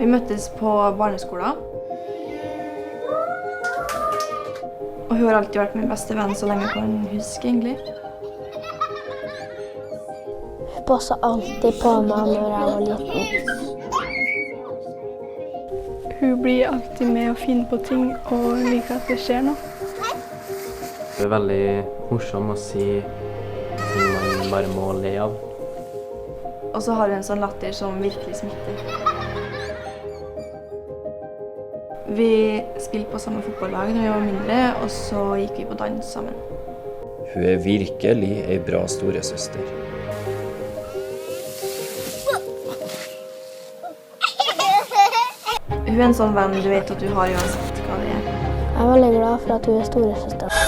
Vi møttes på barneskolen. Og hun har alltid vært min beste venn så lenge jeg kan huske, egentlig. Hun passet alltid på meg når jeg var liten. Hun blir alltid med å finne på ting og liker at det skjer noe. Det er veldig morsom å si ting man bare må le av. Og så har hun en sånn latter som virkelig smitter. Vi spilte på samme fotballag da vi var mindre, og så gikk vi på dans sammen. Hun er virkelig en bra storesøster. Hun er en sånn venn du vet at du har uansett hva det er. Jeg er veldig glad for at hun er storesøster.